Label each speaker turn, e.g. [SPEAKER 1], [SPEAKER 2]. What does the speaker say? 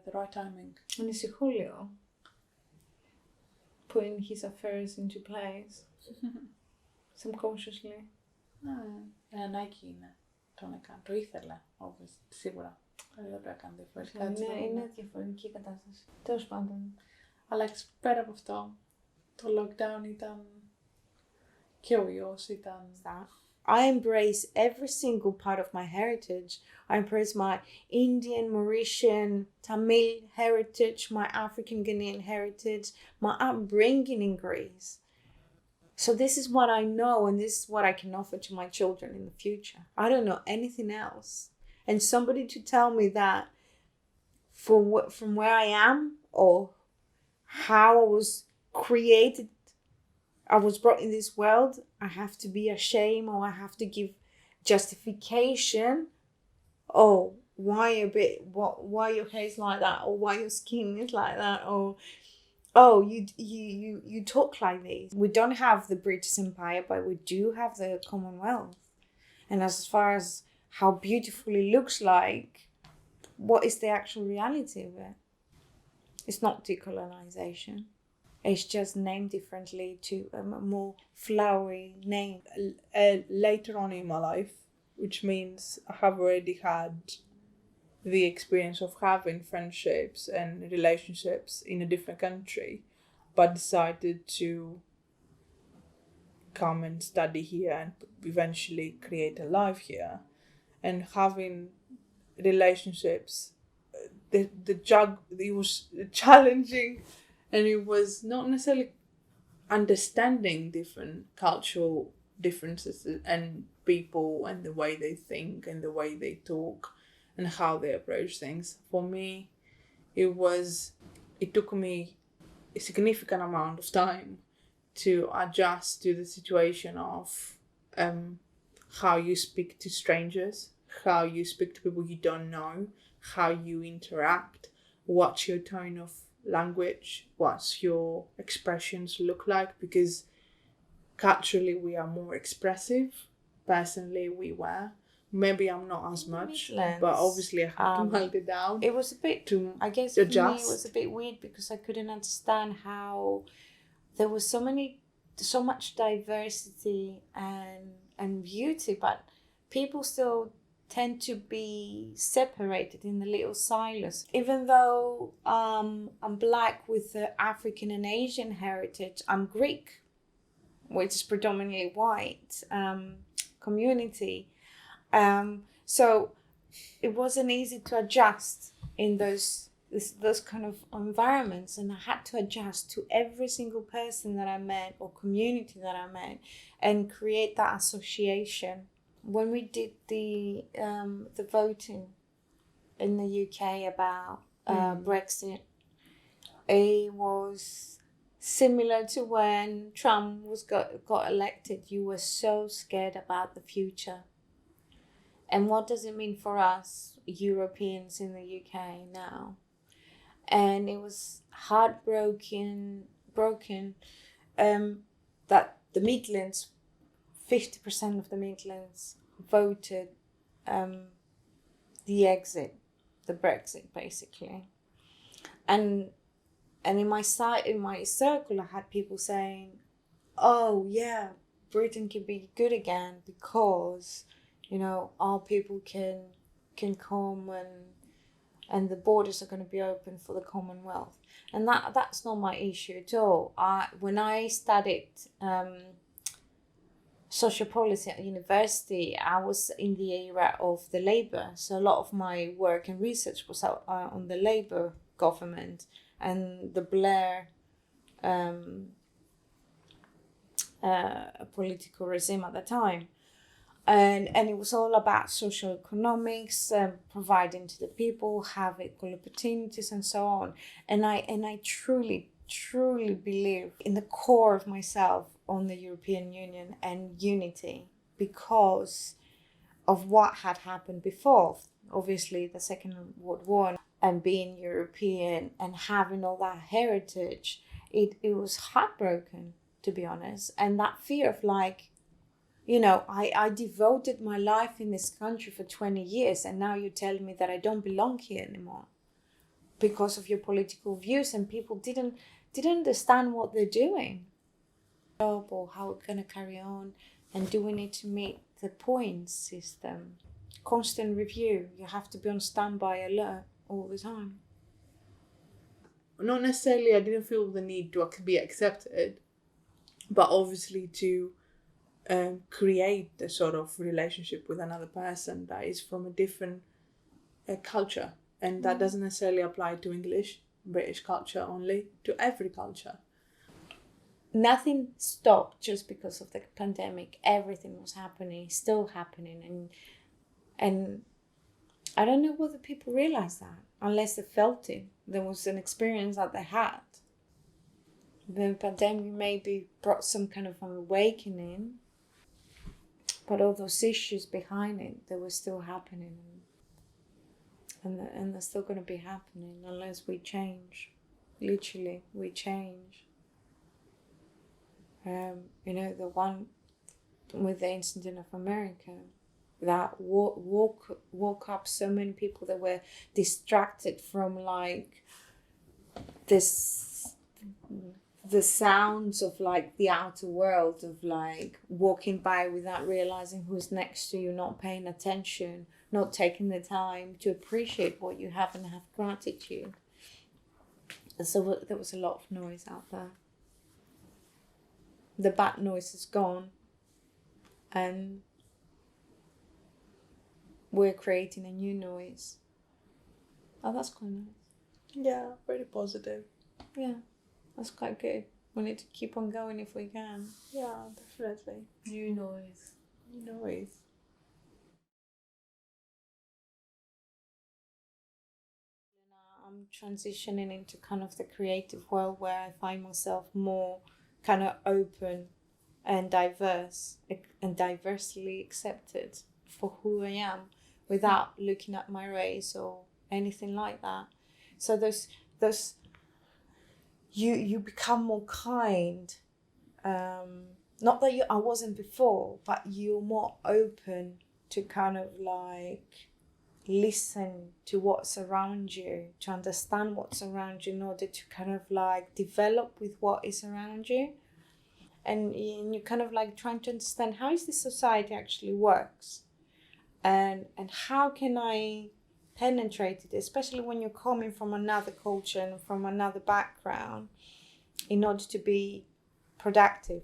[SPEAKER 1] the right timing.
[SPEAKER 2] Ανησυχώ λίγο. Putting his affairs into place. Subconsciously.
[SPEAKER 1] Ναι, ανάγκη είναι το να κάνω. Το ήθελα, σίγουρα. Δεν πρέπει να κάνω διαφορετικά.
[SPEAKER 2] Είναι διαφορετική κατάσταση. Τέλος πάντων.
[SPEAKER 1] Αλλά πέρα από αυτό, το lockdown ήταν και ο ιός ήταν...
[SPEAKER 2] I embrace every single part of my heritage. I embrace my Indian, Mauritian, Tamil heritage, my African Ghanaian heritage, my upbringing in Greece. So this is what I know, and this is what I can offer to my children in the future. I don't know anything else. And somebody to tell me that from where I am or how I was created, I was brought in this world, I have to be ashamed or I have to give justification. Oh, why your hair is like that, or why your skin is like that, or oh, you talk like this. We don't have the British Empire, but we do have the Commonwealth. And as far as how beautiful it looks like, what is the actual reality of it? It's not decolonization. It's just named differently to a more flowery name.
[SPEAKER 3] Later on in my life, which means I have already had the experience of having friendships and relationships in a different country, but decided to come and study here and eventually create a life here. And having relationships, it was challenging, and it was not necessarily understanding different cultural differences and people and the way they think and the way they talk and how they approach things. For me, it took me a significant amount of time to adjust to the situation of how you speak to strangers, how you speak to people you don't know, how you interact, what's your tone of language, what's your expressions look like, because culturally we are more expressive. Personally, we were. Maybe I'm not as much, but obviously I had to melt it down.
[SPEAKER 2] It was a bit, I guess for me it was a bit weird because I couldn't understand how there was so much diversity and beauty, but people still tend to be separated in the little silos. Even though I'm Black with the African and Asian heritage, I'm Greek, which is predominantly white community. So it wasn't easy to adjust in those kind of environments, and I had to adjust to every single person that I met or community that I met and create that association. When we did the voting in the UK about Brexit, it was similar to when Trump got elected. You were so scared about the future. And what does it mean for us Europeans in the UK now? And it was broken that the Midlands, 50% of the Midlands voted the exit, the Brexit basically. And in my circle, I had people saying, "Oh yeah, Britain can be good again because, you know, our people can come and the borders are going to be open for the Commonwealth." And that's not my issue at all. When I studied socio-policy at university, I was in the era of the Labour. So a lot of my work and research was on the Labour government and the Blair political regime at the time. And it was all about social economics, providing to the people, have equal opportunities and so on. And I truly believe in the core of myself on the European Union and unity because of what had happened before. Obviously, the Second World War and being European and having all that heritage, it was heartbroken, to be honest. And that fear of like, you know, I devoted my life in this country for 20 years and now you're telling me that I don't belong here anymore. because of your political views, and people didn't understand what they're doing or how we're going to carry on, and do we need to meet the points system, constant review, you have to be on standby alert all the time.
[SPEAKER 3] Not necessarily I didn't feel the need to be accepted, but obviously to create the sort of relationship with another person that is from a different culture, and that doesn't necessarily apply to British culture only, to every culture.
[SPEAKER 2] Nothing stopped just because of the pandemic. Everything was happening, still happening, and I don't know whether people realize that, unless they felt it. There was an experience that they had. The pandemic maybe brought some kind of an awakening, but all those issues behind it, they were still happening, and they're still going to be happening unless we change. Literally, we change. The one with the incident of America, that woke up so many people that were distracted from like the sounds of like the outer world, of like walking by without realizing who's next to you, not paying attention, not taking the time to appreciate what you have and have gratitude. And so there was a lot of noise out there. The bad noise is gone, and we're creating a new noise. Oh, that's quite nice.
[SPEAKER 3] Yeah, very positive.
[SPEAKER 2] Yeah, that's quite good. We need to keep on going if we can.
[SPEAKER 3] Yeah, definitely.
[SPEAKER 1] New noise.
[SPEAKER 3] New noise.
[SPEAKER 2] I'm transitioning into kind of the creative world where I find myself more kind of open and diverse and diversely accepted for who I am, without looking at my race or anything like that. So those you become more kind. Not that I wasn't before, but you're more open to kind of like listen to what's around you, to understand what's around you in order to kind of like develop with what is around you. And you're kind of like trying to understand how is this society actually works, and how can I penetrate it, especially when you're coming from another culture and from another background, in order to be productive